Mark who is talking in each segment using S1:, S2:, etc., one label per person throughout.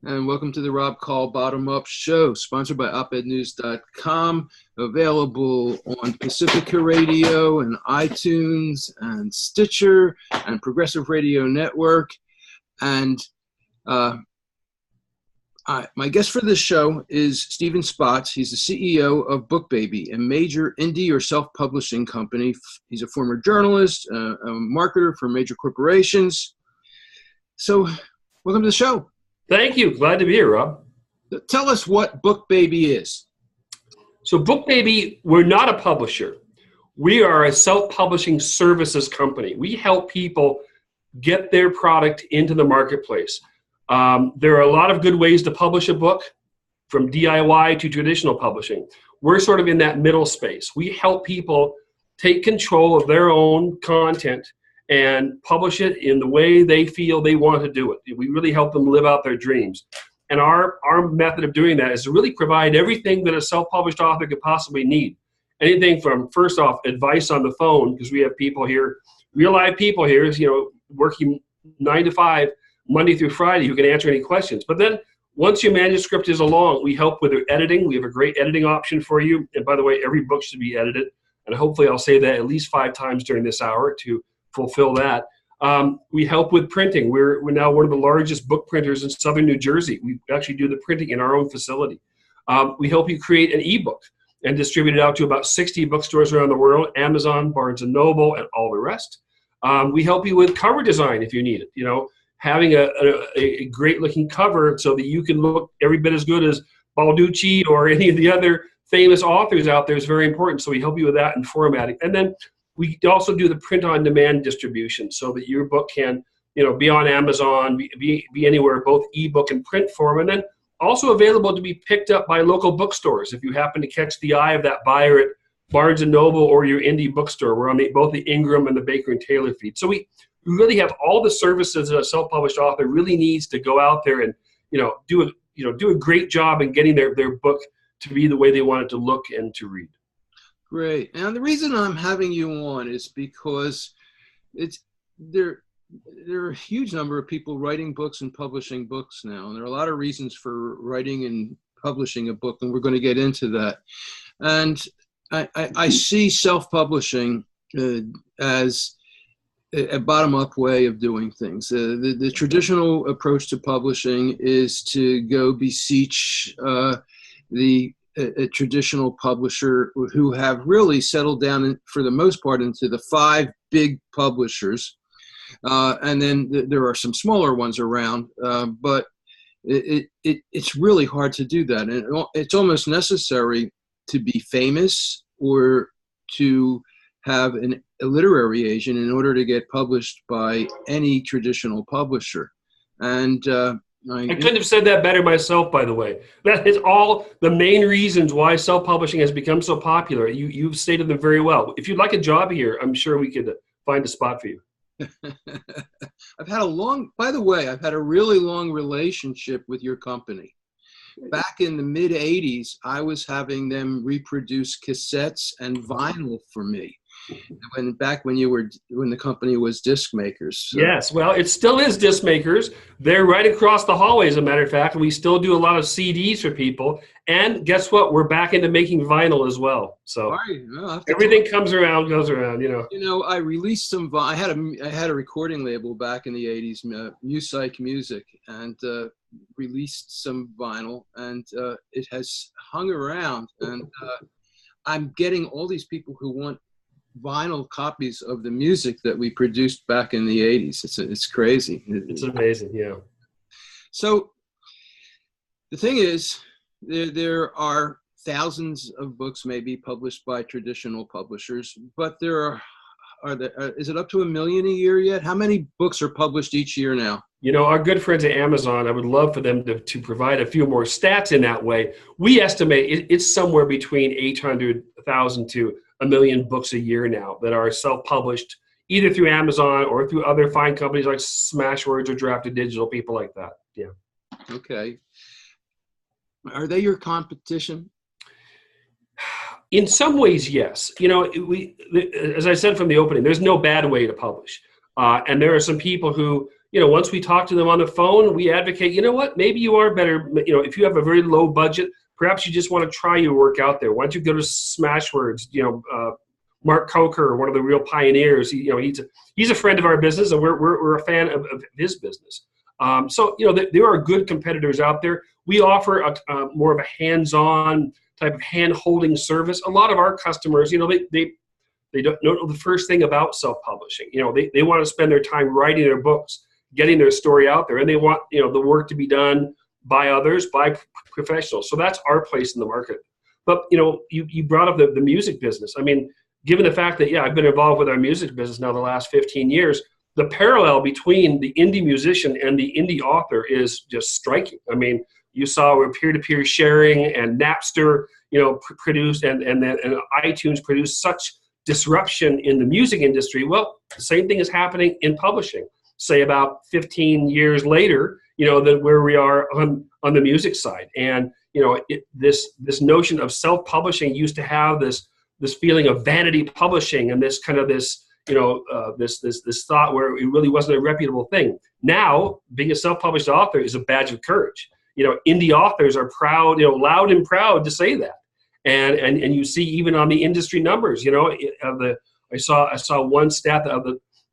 S1: And welcome to the Rob Call Bottom Up Show, sponsored by opednews.com, available on Pacifica Radio and iTunes and Stitcher and Progressive Radio Network. And my guest for this show is Stephen Spatz. He's the CEO of Bookbaby, a major indie or self-publishing company. He's a former journalist, a marketer for major corporations. So welcome to the show.
S2: Thank you. Glad to be here, Rob.
S1: Tell us what Bookbaby is.
S2: So Bookbaby, we're not a publisher. We are a self-publishing services company. We help people get their product into the marketplace. There are a lot of good ways to publish a book, from DIY to traditional publishing. We're sort of in that middle space. We help people take control of their own content and publish it in the way they feel they want to do it. We really help them live out their dreams. And our method of doing that is to really provide everything that a self-published author could possibly need. Anything from, first off, advice on the phone, because we have people here, real live people here, working 9 to 5, Monday through Friday, who can answer any questions. But then once your manuscript is along, we help with their editing. We have a great editing option for you. And by the way, every book should be edited. And hopefully I'll say that at least 5 times during this hour to fulfill that. We help with printing. We're now one of the largest book printers in Southern New Jersey. We actually do the printing in our own facility. We help you create an ebook and distribute it out to about 60 bookstores around the world, Amazon, Barnes & Noble, and all the rest. We help you with cover design if you need it. Having a great looking cover so that you can look every bit as good as Balducci or any of the other famous authors out there is very important. So we help you with that and formatting. And then we also do the print-on-demand distribution so that your book can, be on Amazon, be anywhere, both ebook and print form, and then also available to be picked up by local bookstores if you happen to catch the eye of that buyer at Barnes & Noble or your indie bookstore. We're on both the Ingram and the Baker and Taylor feed. So we really have all the services that a self-published author really needs to go out there and do a great job in getting their book to be the way they want it to look and to read.
S1: Great. And the reason I'm having you on is because there are a huge number of people writing books and publishing books now. And there are a lot of reasons for writing and publishing a book, and we're going to get into that. And I see self-publishing as a bottom-up way of doing things. The traditional approach to publishing is to go beseech a traditional publisher who have really settled down, for the most part, into the 5 big publishers. And then there are some smaller ones around, but it's really hard to do that. And it's almost necessary to be famous or to have a literary agent in order to get published by any traditional publisher. And I
S2: couldn't have said that better myself, by the way. That is all the main reasons why self-publishing has become so popular. You've stated them very well. If you'd like a job here, I'm sure we could find a spot for you.
S1: I've had a really long relationship with your company. Back in the mid-'80s, I was having them reproduce cassettes and vinyl for me. When the company was disc makers. So.
S2: Yes, well, it still is disc makers. They're right across the hallway, as a matter of fact. And we still do a lot of CDs for people. And guess what? We're back into making vinyl as well. So everything comes around, goes around.
S1: I released some. I had a recording label back in the '80s, Music Music, and released some vinyl, and it has hung around. And I'm getting all these people who want vinyl copies of the music that we produced back in the 80s. It's crazy.
S2: It's amazing, yeah.
S1: So the thing is, there are thousands of books maybe published by traditional publishers, but is it up to 1 million a year yet? How many books are published each year now?
S2: Our good friends at Amazon, I would love for them to provide a few more stats in that way. We estimate it's somewhere between 800,000 to 1 million books a year now that are self-published, either through Amazon or through other fine companies like Smashwords or Drafted Digital, people like that. Yeah.
S1: Okay. Are they your competition?
S2: In some ways, yes. As I said from the opening, there's no bad way to publish. And there are some people who once we talk to them on the phone, we advocate, you know what, maybe you are better, if you have a very low budget, perhaps you just want to try your work out there. Why don't you go to Smashwords, Mark Coker, one of the real pioneers, he's a friend of our business, and we're a fan of his business. So there are good competitors out there. We offer a more of a hands-on type of hand-holding service. A lot of our customers, they don't know the first thing about self-publishing. They want to spend their time writing their books, getting their story out there, and they want the work to be done by others, by professionals. So that's our place in the market. But you brought up the music business. I mean, given the fact that I've been involved with our music business now the last 15 years, the parallel between the indie musician and the indie author is just striking. I mean, you saw where peer-to-peer sharing and Napster, produced and iTunes produced such disruption in the music industry. Well, the same thing is happening in publishing. Say about 15 years later, than where we are on the music side. And this notion of self-publishing used to have this feeling of vanity publishing and this kind of this thought where it really wasn't a reputable thing. Now, being a self-published author is a badge of courage. Indie authors are proud, loud and proud to say that. And you see even on the industry numbers, I saw one stat of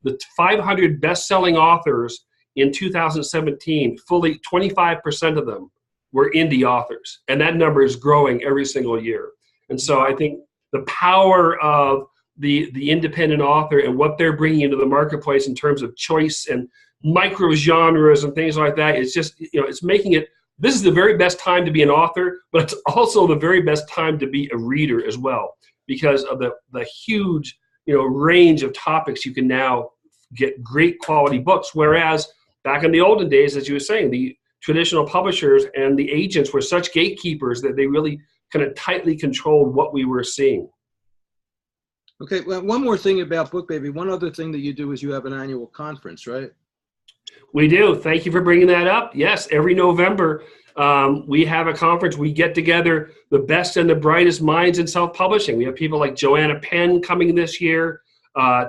S2: the 500 best-selling authors in 2017, fully 25% of them were indie authors. And that number is growing every single year. And so I think the power of the independent author and what they're bringing into the marketplace in terms of choice and micro genres and things like that, it's just, it's making it, this is the very best time to be an author, but it's also the very best time to be a reader as well, because of the huge, range of topics. You can now get great quality books. Whereas back in the olden days, as you were saying, the traditional publishers and the agents were such gatekeepers that they really kind of tightly controlled what we were seeing.
S1: Okay, well, one more thing about Bookbaby. One other thing that you do is you have an annual conference, right?
S2: We do. Thank you for bringing that up. Yes, every November we have a conference. We get together the best and the brightest minds in self-publishing. We have people like Joanna Penn coming this year.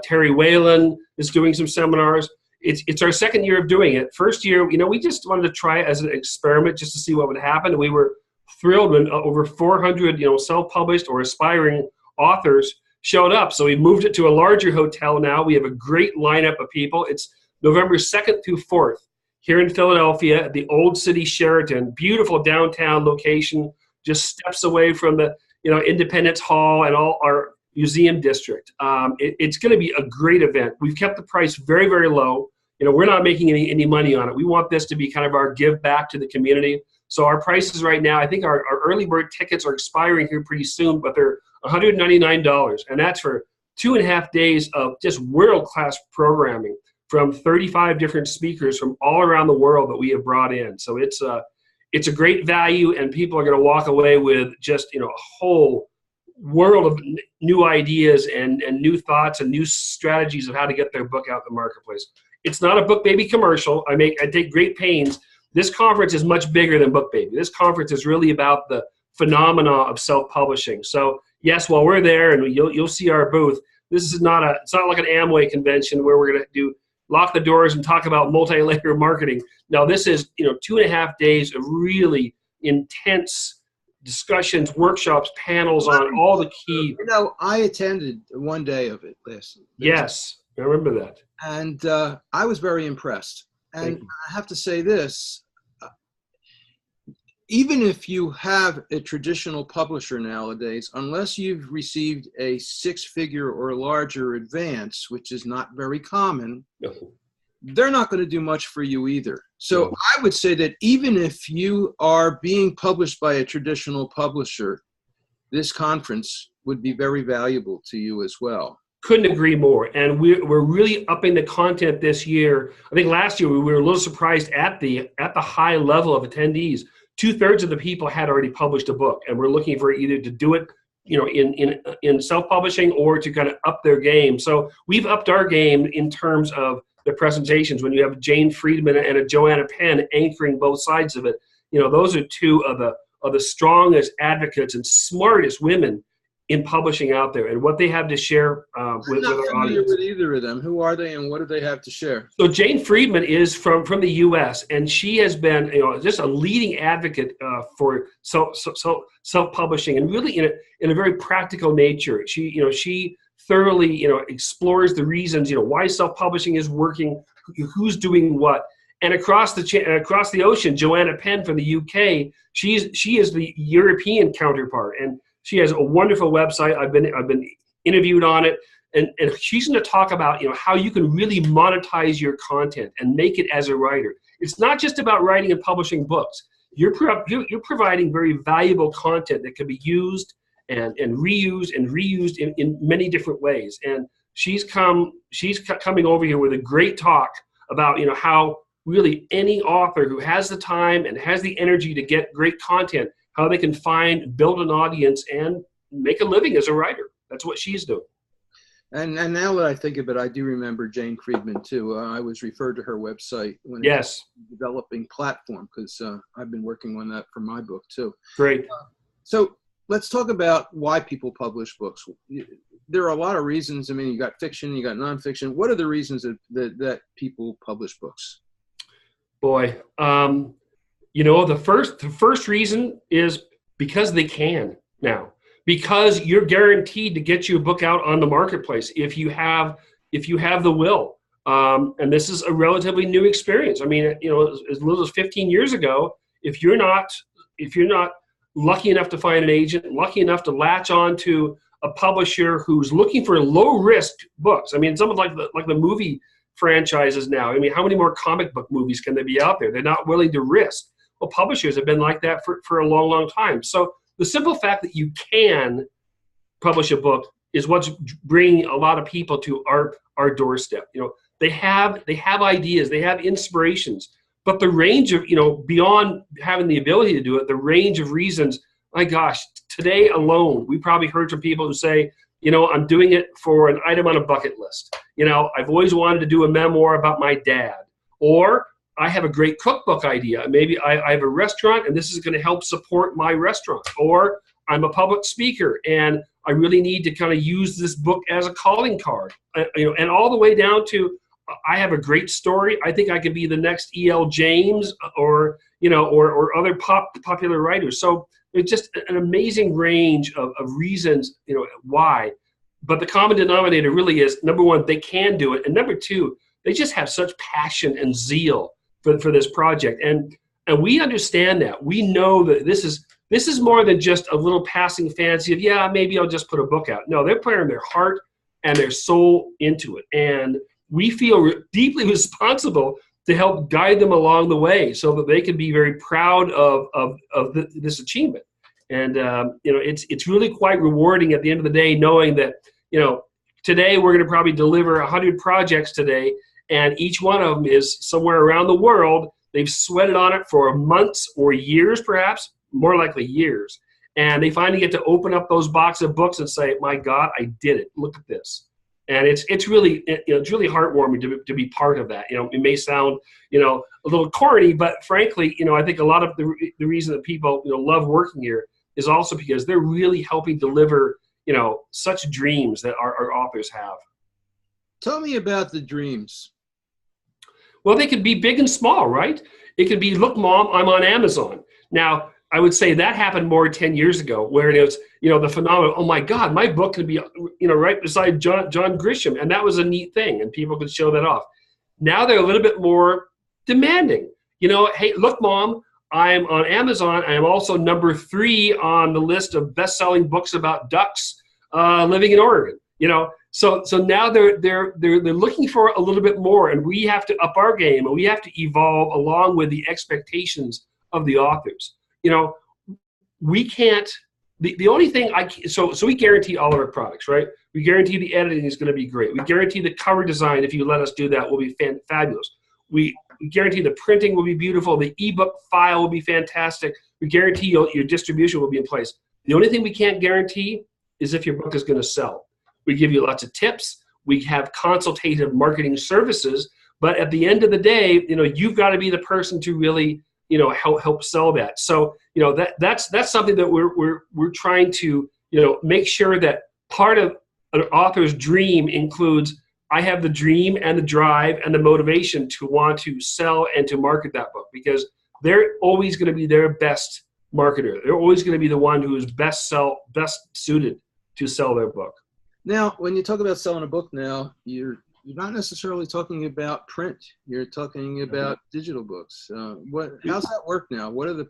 S2: Terry Whalen is doing some seminars. It's our second year of doing it. First year, we just wanted to try it as an experiment just to see what would happen. And we were thrilled when over 400, self-published or aspiring authors showed up. So we moved it to a larger hotel now. We have a great lineup of people. It's November 2nd through 4th here in Philadelphia at the Old City Sheraton. Beautiful downtown location, just steps away from the Independence Hall and all our museum district. It's going to be a great event. We've kept the price very, very low. We're not making any money on it. We want this to be kind of our give back to the community. So our prices right now, I think our early bird tickets are expiring here pretty soon, but they're $199. And that's for 2.5 days of just world-class programming from 35 different speakers from all around the world that we have brought in. So it's a great value, and people are going to walk away with just, a whole world of new ideas and new thoughts and new strategies of how to get their book out in the marketplace. It's not a Bookbaby commercial. I take great pains. This conference is much bigger than Bookbaby. This conference is really about the phenomena of self-publishing. So yes, while we're there and you'll see our booth, this is it's not like an Amway convention where we're going to lock the doors and talk about multi-layer marketing. Now this is 2.5 days of really intense discussions, workshops, panels on all the key.
S1: I attended one day of it last.
S2: Yes, I remember that.
S1: And I was very impressed. And I have to say this, even if you have a traditional publisher nowadays, unless you've received a 6-figure or larger advance, which is not very common, they're not going to do much for you either. So I would say that even if you are being published by a traditional publisher, this conference would be very valuable to you as well.
S2: Couldn't agree more. And we're really upping the content this year. I think last year we were a little surprised at the high level of attendees. 2/3 of the people had already published a book, and we're looking for either to do it, in self-publishing or to kind of up their game. So we've upped our game in terms of the presentations. When you have Jane Friedman and a Joanna Penn anchoring both sides of it, those are two of the strongest advocates and smartest women in publishing out there and what they have to share with
S1: I'm not
S2: our
S1: familiar
S2: audience.
S1: with either of them. Who are they and what do they have to share?
S2: So Jane Friedman is from the U.S. and she has been, just a leading advocate for self-publishing and really in a very practical nature. She thoroughly explores the reasons why self-publishing is working, who's doing what. And across the ocean, Joanna Penn from the UK, she is the European counterpart, and she has a wonderful website. I've been interviewed on it, and she's going to talk about how you can really monetize your content and make it as a writer. It's not just about writing and publishing books. You're providing very valuable content that can be used and reused in many different ways. And she's coming over here with a great talk about how really any author who has the time and has the energy to get great content, how they can build an audience and make a living as a writer. That's what she's doing.
S1: And now that I think of it, I do remember Jane Friedman too. I was referred to her website when
S2: Yes.
S1: it was a developing platform because I've been working on that for my book too.
S2: Great.
S1: So let's talk about why people publish books. There are a lot of reasons. I mean, you got fiction, you got nonfiction. What are the reasons that people publish books?
S2: Boy, the first reason is because they can now, because you're guaranteed to get you a book out on the marketplace if you have the will. And this is a relatively new experience. I mean, as little as 15 years ago, if you're not lucky enough to find an agent, lucky enough to latch on to a publisher who's looking for low risk books. I mean, something like the movie franchises now. I mean, how many more comic book movies can there be out there? They're not willing to risk. Well, publishers have been like that for a long, long time. So the simple fact that you can publish a book is what's bringing a lot of people to our doorstep. They have ideas, they have inspirations, but the range of, beyond having the ability to do it, the range of reasons, my gosh, today alone, we probably heard from people who say, I'm doing it for an item on a bucket list. I've always wanted to do a memoir about my dad. Or I have a great cookbook idea. Maybe I have a restaurant and this is going to help support my restaurant. Or I'm a public speaker and I really need to kind of use this book as a calling card. And all the way down to I have a great story. I think I could be the next E.L. James or other popular writers. So it's just an amazing range of reasons, why. But the common denominator really is, number one, they can do it. And number two, they just have such passion and zeal for this project. And we understand that. We know that this is more than just a little passing fancy of, maybe I'll just put a book out. No, they're putting their heart and their soul into it. And we feel deeply responsible to help guide them along the way so that they can be very proud of this achievement. And, it's really quite rewarding at the end of the day, knowing that, today we're going to probably deliver 100 projects today, and each one of them is somewhere around the world. They've sweated on it for months or years, perhaps, more likely years. And they finally get to open up those box of books and say, my God, I did it. Look at this. And it's really heartwarming to be part of that. It may sound a little corny, but frankly, I think a lot of the reason that people love working here is also because they're really helping deliver such dreams that our authors have.
S1: Tell me about the dreams.
S2: Well, they could be big and small, right? It could be, look, Mom, I'm on Amazon now. I would say that happened more 10 years ago, where it was, the phenomenon, oh my God, my book could be, right beside John Grisham. And that was a neat thing. And people could show that off. Now they're a little bit more demanding. Hey, look, Mom, I'm on Amazon. I am also number 3 on the list of best-selling books about ducks living in Oregon. So now they're looking for a little bit more, and we have to up our game, and we have to evolve along with the expectations of the authors. We can't. The only thing so we guarantee all of our products, right? We guarantee the editing is going to be great. We guarantee the cover design, if you let us do that, will be fabulous. We guarantee the printing will be beautiful. The ebook file will be fantastic. We guarantee your distribution will be in place. The only thing we can't guarantee is if your book is going to sell. We give you lots of tips. We have consultative marketing services. But at the end of the day, you've got to be the person to really help sell that. So that's something that we're trying to make sure that part of an author's dream includes, I have the dream and the drive and the motivation to want to sell and to market that book, because they're always going to be their best marketer. They're always going to be the one who is best suited to sell their book.
S1: Now, when you talk about selling a book now, you're not necessarily talking about print. You're talking about digital books. How's that work now? What are the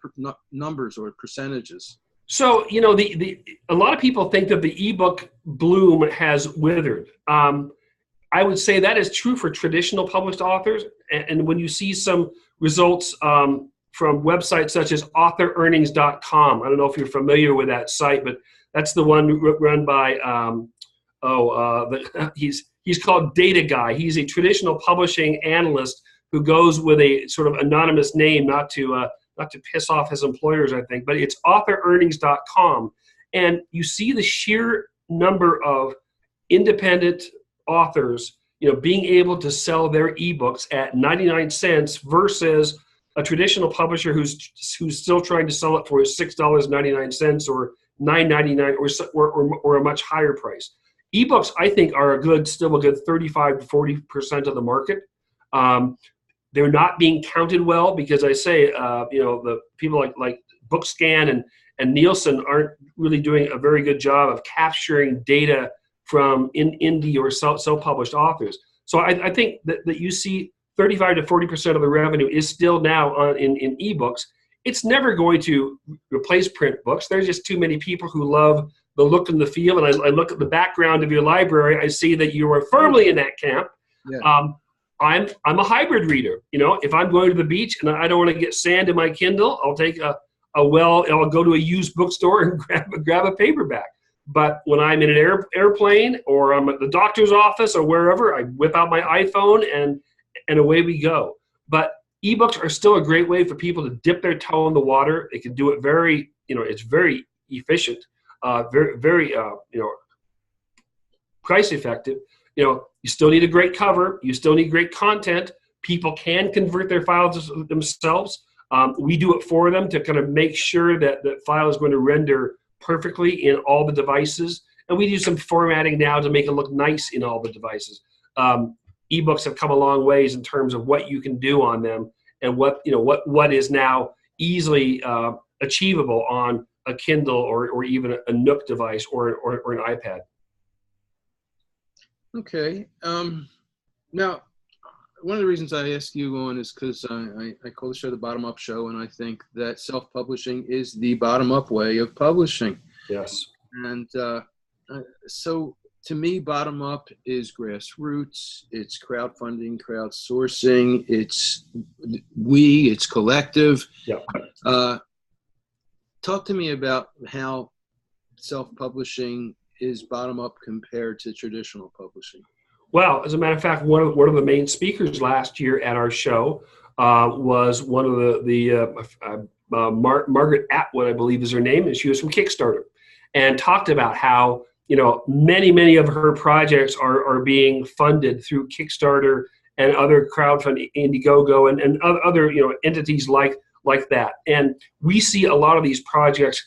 S1: numbers or percentages?
S2: So, a lot of people think that the ebook bloom has withered. I would say that is true for traditional published authors. And when you see some results from websites such as authorearnings.com, I don't know if you're familiar with that site, but that's the one run by, he's called Data Guy. He's a traditional publishing analyst who goes with a sort of anonymous name, not to piss off his employers, I think, but it's authorearnings.com. And you see the sheer number of independent authors, being able to sell their ebooks at 99 cents versus a traditional publisher who's still trying to sell it for $6.99 or $9.99 or a much higher price. Ebooks, I think, are still a good 35 to 40% of the market. They're not being counted well because I say, the people like BookScan and Nielsen aren't really doing a very good job of capturing data from indie or self-published authors. So I think that you see 35 to 40% of the revenue is still now in ebooks. It's never going to replace print books. There's just too many people who love the look and the feel. And I look at the background of your library. I see that you are firmly in that camp. Yeah. I'm a hybrid reader. If I'm going to the beach and I don't want to get sand in my Kindle, I'll take I'll go to a used bookstore and grab a paperback. But when I'm in an airplane or I'm at the doctor's office or wherever, I whip out my iPhone and away we go. But ebooks are still a great way for people to dip their toe in the water. They can do it very, it's very efficient, very, very, price effective. You still need a great cover. You still need great content. People can convert their files themselves. We do it for them to kind of make sure that the file is going to render perfectly in all the devices. And we do some formatting now to make it look nice in all the devices. Ebooks have come a long ways in terms of what you can do on them and what is now easily achievable on a Kindle or even a Nook device or an iPad.
S1: Okay. Now, one of the reasons I asked you on is because I call the show the Bottom Up Show, and I think that self-publishing is the bottom-up way of publishing.
S2: Yes.
S1: And so to me, bottom-up is grassroots, it's crowdfunding, crowdsourcing, it's collective.
S2: Yeah.
S1: Talk to me about how self-publishing is bottom-up compared to traditional publishing.
S2: Well, as a matter of fact, one of the main speakers last year at our show was one of the Margaret Atwood, I believe is her name, and she was from Kickstarter, and talked about how many of her projects are being funded through Kickstarter and other crowdfunding, Indiegogo, and other entities like that. And we see a lot of these projects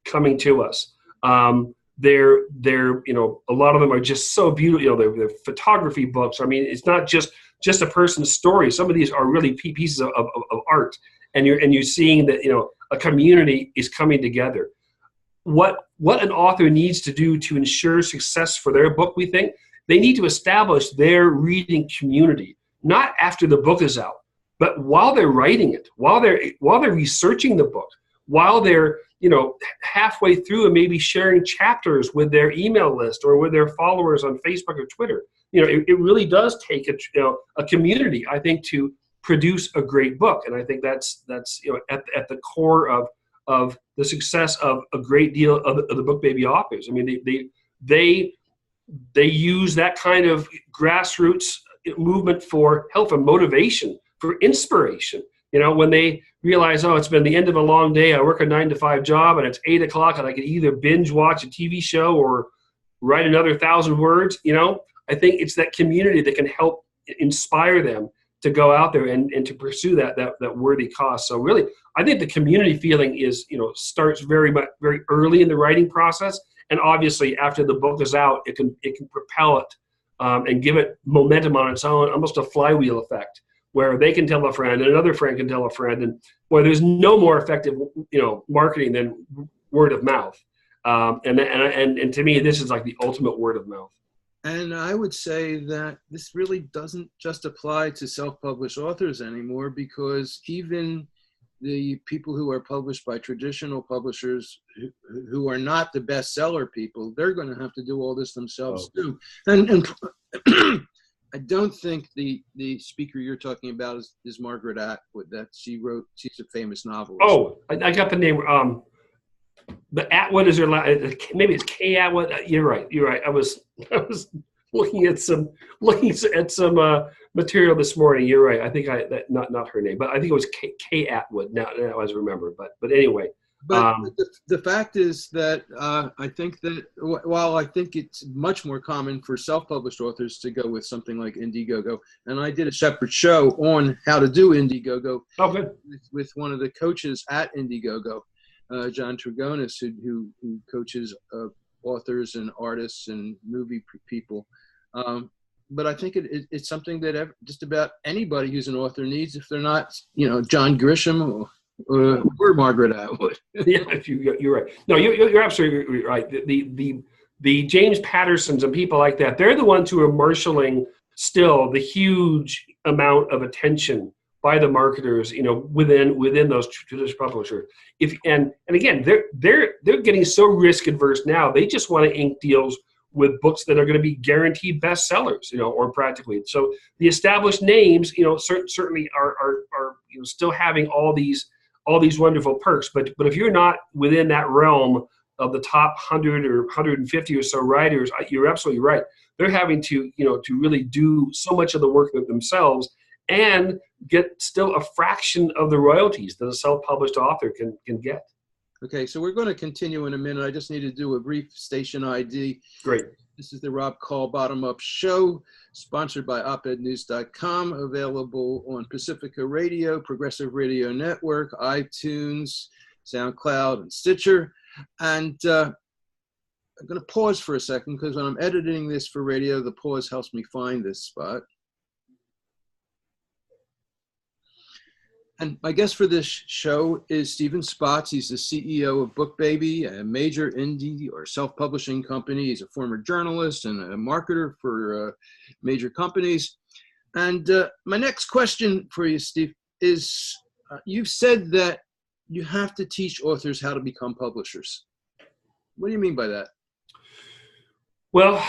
S2: coming to us. They're a lot of them are just so beautiful. They're photography books. I mean, it's not just a person's story. Some of these are really pieces of art, and you're seeing that a community is coming together. What an author needs to do to ensure success for their book, we think they need to establish their reading community, not after the book is out, but while they're writing it, while they're researching the book, while they're halfway through and maybe sharing chapters with their email list or with their followers on Facebook or Twitter. It really does take a community, I think, to produce a great book. And I think that's at the core of the success of a great deal of the Bookbaby authors. I mean, they use that kind of grassroots movement for help, for motivation, for inspiration. When they realize, it's been the end of a long day, I work a 9-to-5 job, and it's 8 o'clock, and I can either binge watch a TV show or write another 1,000 words. I think it's that community that can help inspire them to go out there and to pursue that worthy cause. So really, I think the community feeling is starts very early in the writing process, And obviously, after the book is out, it can propel it and give it momentum on its own, almost a flywheel effect, where they can tell a friend and another friend can tell a friend, and where there's no more effective, marketing than word of mouth. And to me, this is like the ultimate word of mouth.
S1: And I would say that this really doesn't just apply to self-published authors anymore, because even the people who are published by traditional publishers who are not the bestseller people, they're going to have to do all this themselves too. And I don't think the speaker you're talking about is Margaret Atwood. That she's a famous novelist.
S2: Oh, I got the name. The Atwood is her maybe it's K Atwood. You're right. I was looking at some material this morning. You're right. I think not her name, but I think it was K Atwood. Now as I remember. But anyway.
S1: But the fact is that I think that while I think it's much more common for self-published authors to go with something like Indiegogo, and I did a separate show on how to do Indiegogo with one of the coaches at Indiegogo, John Trigonis, who coaches authors and artists and movie people. But I think it's something that just about anybody who's an author needs, if they're not, John Grisham or Margaret Atwood.
S2: Yeah, you're right. No, you're absolutely right. The James Pattersons and people like that, they're the ones who are marshaling still the huge amount of attention by the marketers, within those traditional publishers. And again, they're getting so risk adverse now. They just want to ink deals with books that are going to be guaranteed bestsellers, or practically. So the established names, certainly are still having all these wonderful perks. But if you're not within that realm of the top 100 or 150 or so writers, you're absolutely right. They're having to really do so much of the work themselves and get still a fraction of the royalties that a self-published author can get.
S1: Okay, so we're going to continue in a minute. I just need to do a brief station ID.
S2: Great.
S1: This is the Rob Call Bottom Up Show, sponsored by opednews.com, available on Pacifica Radio, Progressive Radio Network, iTunes, SoundCloud, and Stitcher. And I'm going to pause for a second, because when I'm editing this for radio, the pause helps me find this spot. And my guest for this show is Stephen Spatz. He's the CEO of Bookbaby, a major indie or self-publishing company. He's a former journalist and a marketer for major companies. And my next question for you, Steve, is you've said that you have to teach authors how to become publishers. What do you mean by that?
S2: Well,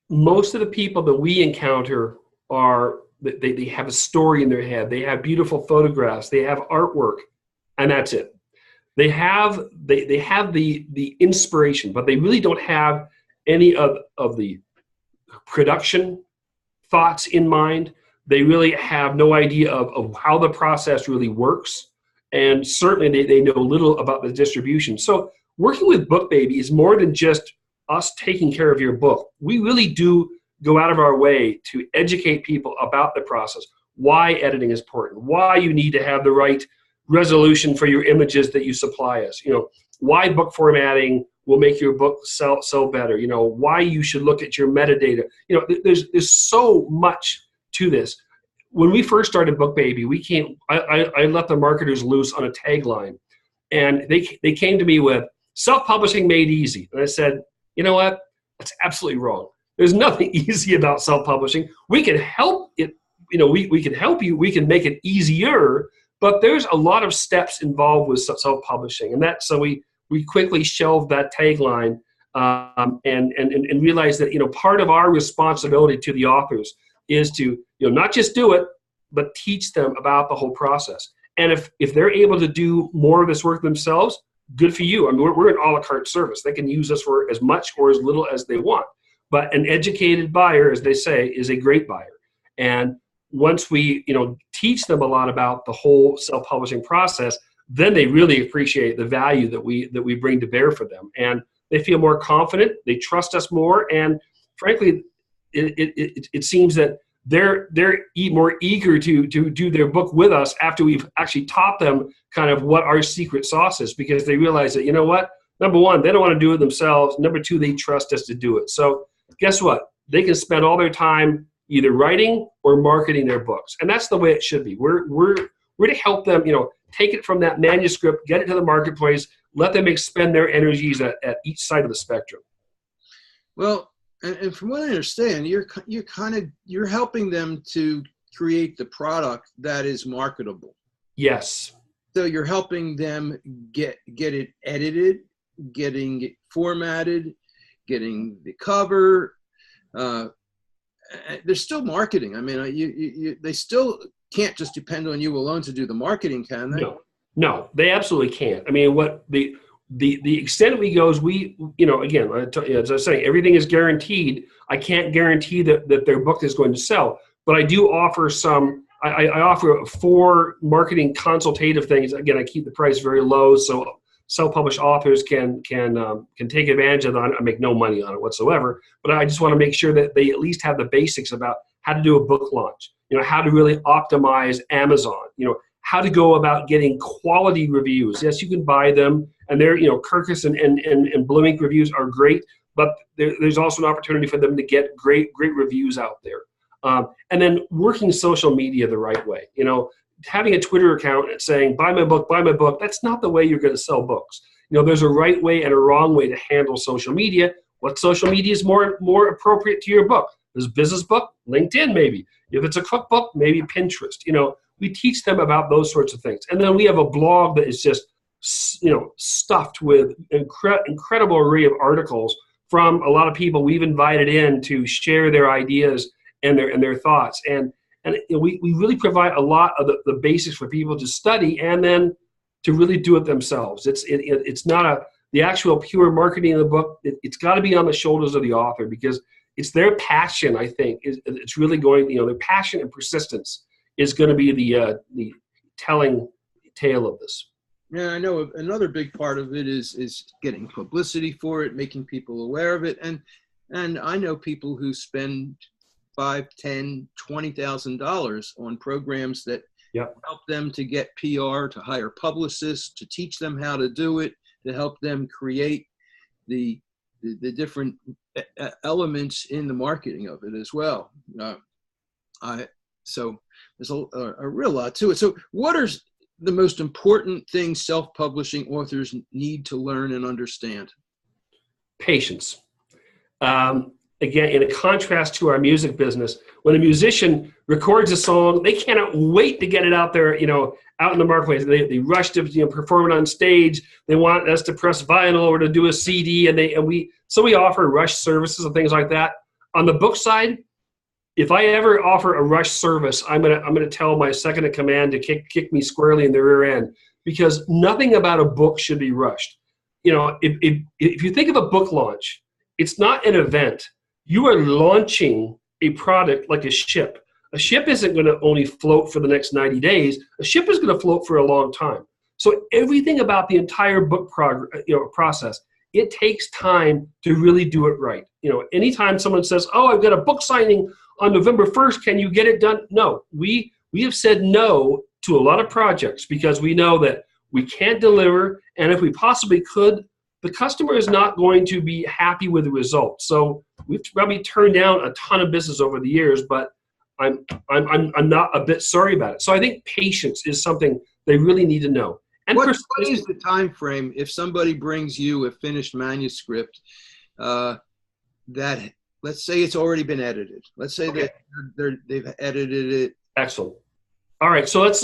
S2: most of the people that we encounter they have a story in their head. They have beautiful photographs. They have artwork, and that's it. They have the inspiration, but they really don't have any of the production thoughts in mind. They really have no idea of how the process really works, and certainly they know little about the distribution. So working with Bookbaby is more than just us taking care of your book. We really do go out of our way to educate people about the process, why editing is important, why you need to have the right resolution for your images that you supply us, why book formatting will make your book sell better, why you should look at your metadata. There's so much to this. When we first started Bookbaby, I let the marketers loose on a tagline, and they came to me with self-publishing made easy. And I said, you know what? That's absolutely wrong. There's nothing easy about self-publishing. We can help it, we can help you, we can make it easier, but there's a lot of steps involved with self-publishing. And so we quickly shelved that tagline and realized that, part of our responsibility to the authors is to, not just do it, but teach them about the whole process. And if they're able to do more of this work themselves, good for you. I mean, we're an a la carte service. They can use us for as much or as little as they want. But an educated buyer, as they say, is a great buyer. And once we, teach them a lot about the whole self-publishing process, then they really appreciate the value that we bring to bear for them. And they feel more confident, they trust us more, and frankly, it seems that they're more eager to do their book with us after we've actually taught them kind of what our secret sauce is, because they realize that, Number one, they don't want to do it themselves. Number two, they trust us to do it. So guess what? They can spend all their time either writing or marketing their books. And that's the way it should be. We're to help them, take it from that manuscript, get it to the marketplace, let them expend their energies at each side of the spectrum.
S1: Well, and from what I understand, you're helping them to create the product that is marketable.
S2: Yes.
S1: So you're helping them get it edited, getting it formatted, getting the cover. There's still marketing. I mean, they still can't just depend on you alone to do the marketing, can they?
S2: No, they absolutely can't. I mean, what the extent we go is again, as I was saying, everything is guaranteed. I can't guarantee that their book is going to sell, but I do offer I offer 4 marketing consultative things. Again, I keep the price very low so self-published authors can take advantage of it. I make no money on it whatsoever, but I just want to make sure that they at least have the basics about how to do a book launch, how to really optimize Amazon, how to go about getting quality reviews. Yes, you can buy them, and they're, Kirkus and Blue Ink reviews are great, but there's also an opportunity for them to get great reviews out there. And then working social media the right way, having a Twitter account and saying, buy my book, that's not the way you're going to sell books. There's a right way and a wrong way to handle social media. What social media is more appropriate to your book? There's business book, LinkedIn maybe. If it's a cookbook, maybe Pinterest. We teach them about those sorts of things. And then we have a blog that is just, stuffed with incredible array of articles from a lot of people we've invited in to share their ideas and their thoughts. And we really provide a lot of the basics for people to study and then to really do it themselves. It's not the actual pure marketing of the book. It's got to be on the shoulders of the author because it's their passion, I think. It's really going, their passion and persistence is going to be the telling tale of this.
S1: Yeah, I know another big part of it is getting publicity for it, making people aware of it. And I know people who spend $5,000, $10,000, $20,000 on programs that help them to get PR, to hire publicists, to teach them how to do it, to help them create the different elements in the marketing of it as well. So there's a real lot to it. So what are the most important things self-publishing authors need to learn and understand? Patience.
S2: Again, in a contrast to our music business, when a musician records a song, they cannot wait to get it out there, out in the marketplace. They rush to perform it on stage. They want us to press vinyl or to do a CD, so we offer rush services and things like that. On the book side, if I ever offer a rush service, I'm gonna tell my second in command to kick me squarely in the rear end, because nothing about a book should be rushed. If you think of a book launch, it's not an event. You are launching a product like a ship. A ship isn't going to only float for the next 90 days. A ship is going to float for a long time. So everything about the entire book process, it takes time to really do it right. Anytime someone says, "Oh, I've got a book signing on November 1st, can you get it done?" No, we have said no to a lot of projects because we know that we can't deliver, and if we possibly could, the customer is not going to be happy with the result. So we've probably turned down a ton of business over the years, but I'm not a bit sorry about it. So I think patience is something they really need to know. And
S1: what is the time frame if somebody brings you a finished manuscript that, let's say it's already been edited? Let's say that they've edited it.
S2: Excellent. All right, so let's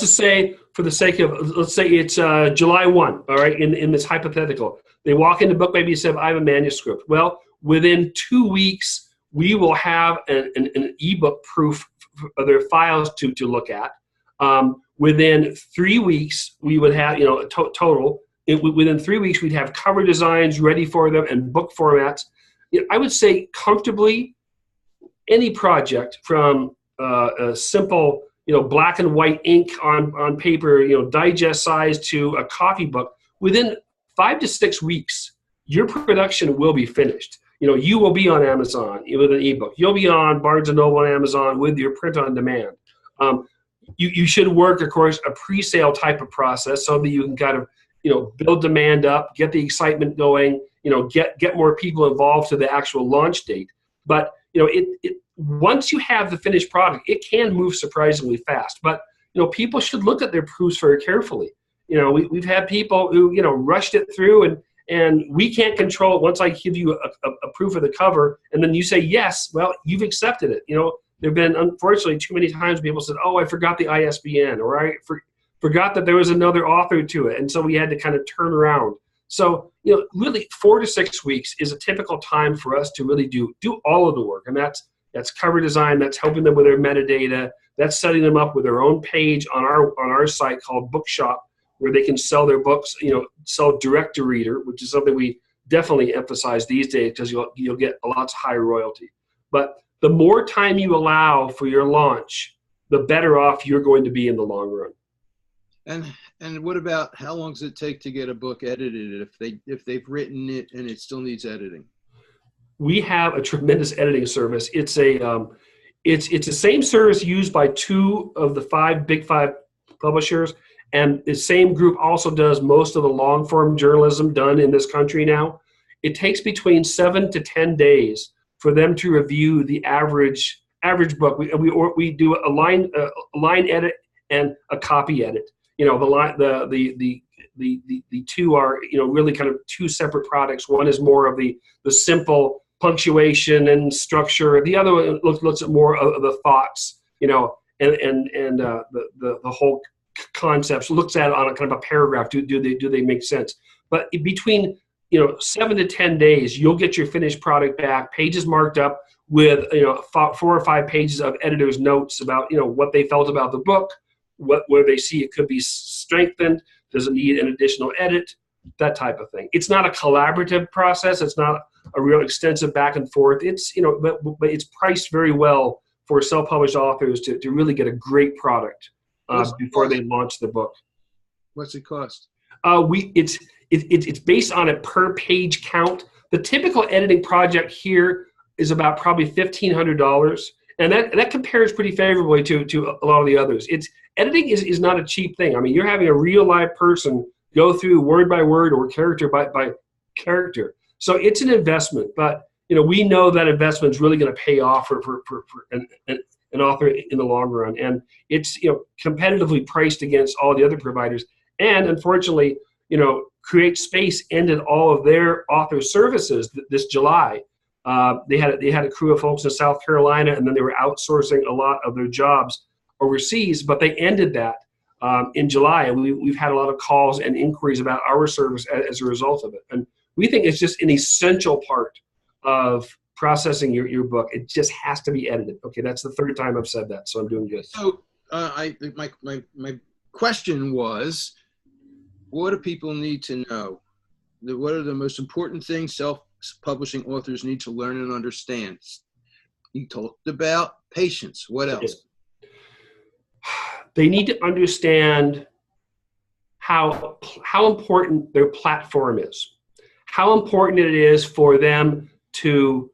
S2: just say, for the sake of, let's say it's July 1, all right, in this hypothetical. They walk into Bookbaby and say, "I have a manuscript." Well, within 2 weeks, we will have an ebook proof of their files to look at. Within 3 weeks, we would have, total. Within 3 weeks, we'd have cover designs ready for them and book formats. I would say comfortably, any project from a simple, black and white ink on paper, digest size, to a copy book, within 5 to 6 weeks, your production will be finished. You will be on Amazon with an ebook. You'll be on Barnes & Noble and Amazon with your print on demand. You should work, of course, a pre-sale type of process so that you can kind of, build demand up, get the excitement going, get more people involved to the actual launch date. But once you have the finished product, it can move surprisingly fast. But people should look at their proofs very carefully. We've had people who rushed it through, and we can't control it. Once I give you a proof of the cover, and then you say yes, well, you've accepted it. There've been, unfortunately, too many times people said, "Oh, I forgot the ISBN," or "I forgot that there was another author to it," and so we had to kind of turn around. So really 4 to 6 weeks is a typical time for us to really do all of the work, and that's cover design, that's helping them with their metadata, that's setting them up with their own page on our site called Bookshop, where they can sell their books, sell direct to reader, which is something we definitely emphasize these days because you'll get a lot higher royalty. But the more time you allow for your launch, the better off you're going to be in the long run.
S1: And what about how long does it take to get a book edited if they've written it and it still needs editing?
S2: We have a tremendous editing service. It's the same service used by 2 of the big 5 publishers, and the same group also does most of the long form journalism done in this country now. It takes between 7 to 10 days for them to review the average book. We do a line edit and a copy edit. The 2 are really kind of 2 separate products. One is more of the simple punctuation and structure. The other one looks at more of the thoughts, and the whole concepts. Looks at it on a kind of a paragraph. Do they make sense? But between 7 to 10 days, you'll get your finished product back, pages marked up with 4 or 5 pages of editor's notes about what they felt about the book, where they see it could be strengthened, does it need an additional edit, that type of thing. It's not a collaborative process. It's not a real extensive back and forth. It's but it's priced very well for self-published authors to really get a great product before they launch the book.
S1: What's it cost?
S2: It's based on a per page count. The typical editing project here is about probably $1,500, and that compares pretty favorably to a lot of the others. Editing is not a cheap thing. I mean, you're having a real live person go through word by word or character by character. So it's an investment, but we know that investment is really going to pay off for an author in the long run, and it's competitively priced against all the other providers. And unfortunately, Create Space ended all of their author services this July. They had a crew of folks in South Carolina, and then they were outsourcing a lot of their jobs overseas, but they ended that in July, and we've had a lot of calls and inquiries about our service as a result of it. And we think it's just an essential part of processing your book. It just has to be edited. Okay, that's the 3rd time I've said that, so I'm doing good.
S1: So my question was, what do people need to know? What are the most important things self-publishing authors need to learn and understand? You talked about patience. What else?
S2: They need to understand how important their platform is, how important it is for them to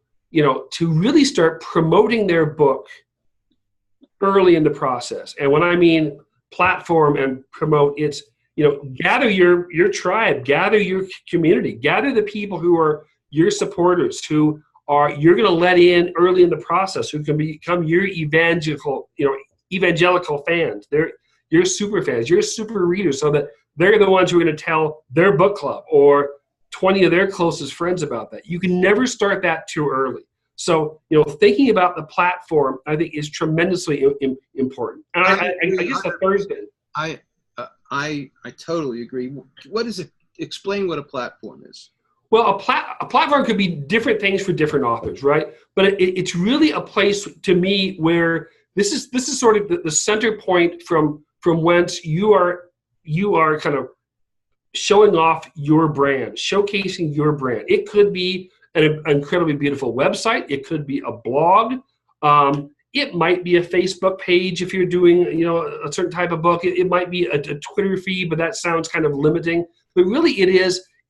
S2: really start promoting their book early in the process. And when I mean platform and promote, it's gather your tribe, gather your community, gather the people who are your supporters, who are you're going to let in early in the process, who can become your evangelical fans. They're your super fans, your super readers, so that they're the ones who are going to tell their book club or 20 of their closest friends about that. You can never start that too early. So, thinking about the platform, I think, is tremendously important. And I guess the third thing.
S1: I totally agree. What is it? Explain what a platform is.
S2: Well, a platform could be different things for different authors, right? But it's really a place, to me, where this is sort of the center point from whence you are kind of showing off your brand, showcasing your brand. It could be an incredibly beautiful website. It could be a blog. It might be a Facebook page if you're doing a certain type of book. It might be a Twitter feed, but that sounds kind of limiting. But really,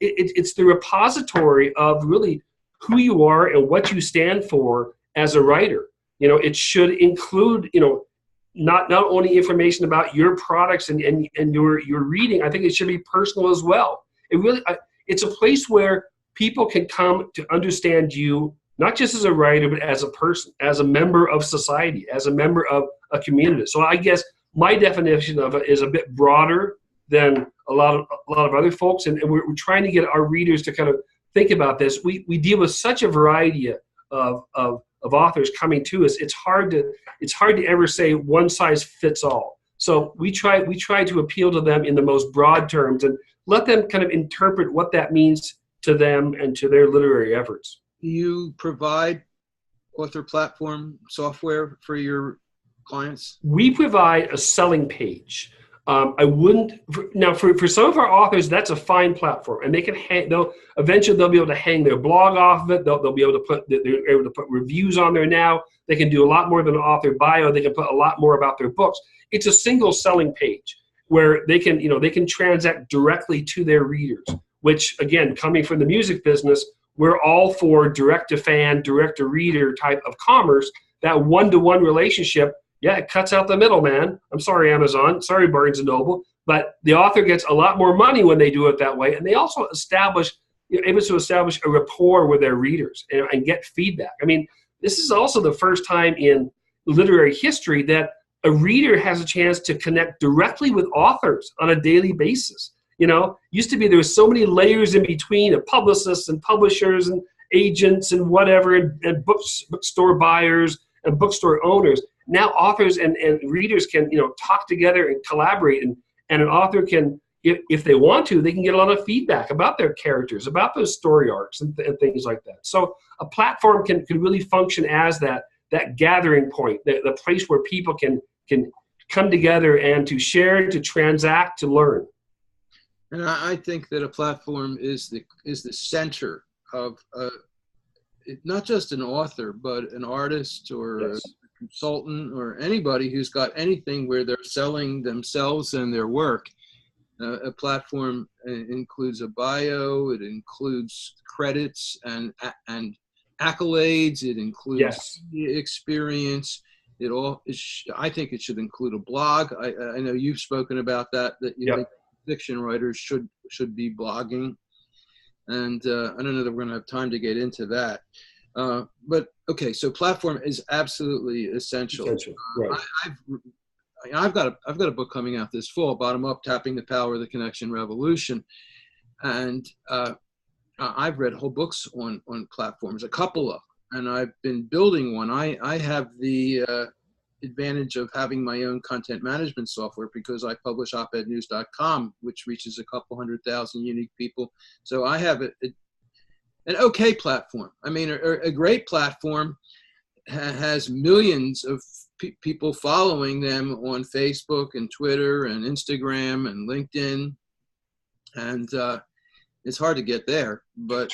S2: it's the repository of really who you are and what you stand for as a writer. It should include not only information about your products and your reading. I think it should be personal as well. It's a place where people can come to understand you, not just as a writer, but as a person, as a member of society, as a member of a community. So I guess my definition of it is a bit broader than a lot of other folks, and we're trying to get our readers to kind of think about this. We deal with such a variety of authors coming to us. It's hard to ever say one size fits all. So we try to appeal to them in the most broad terms and let them kind of interpret what that means to them and to their literary efforts.
S1: Do you provide author platform software for your clients?
S2: We provide a selling page. I wouldn't now for some of our authors, that's a fine platform, and they can eventually they'll be able to hang their blog off of it. They'll be able to they're able to put reviews on there now. They can do a lot more than an author bio. They can put a lot more about their books. It's a single selling page where they can transact directly to their readers, which again, coming from the music business, we're all for direct to fan, direct to reader type of commerce. That one-to-one relationship, yeah, it cuts out the middleman. I'm sorry, Amazon. Sorry, Barnes & Noble. But the author gets a lot more money when they do it that way. And they also able to establish a rapport with their readers and get feedback. I mean, this is also the first time in literary history that a reader has a chance to connect directly with authors on a daily basis. Used to be there was so many layers in between of publicists and publishers and agents and whatever, and bookstore buyers and bookstore owners. Now authors and readers can talk together and collaborate, and an author can, if they want to, they can get a lot of feedback about their characters, about those story arcs and things like that. So a platform can really function as that gathering point, the place where people can come together and to share, to transact, to learn.
S1: And I think that a platform is the center of not just an author, but an artist or
S2: Yes.
S1: a consultant or anybody who's got anything where they're selling themselves and their work. A platform includes a bio, it includes credits and accolades, it includes
S2: Yes.
S1: experience. I think it should include a blog. I know you've spoken about that you
S2: Yep.
S1: think fiction writers should be blogging, and I don't know that we're going to have time to get into that. But okay, so platform is absolutely essential.
S2: Right.
S1: I've got a book coming out this fall, Bottom Up: Tapping the Power of the Connection Revolution, and I've read whole books on platforms, a couple of, and I've been building one. I have the advantage of having my own content management software because I publish opednews.com, which reaches a couple 100,000 unique people. So I have an okay platform. I mean, a great platform has millions of people following them on Facebook and Twitter and Instagram and LinkedIn. And it's hard to get there, but.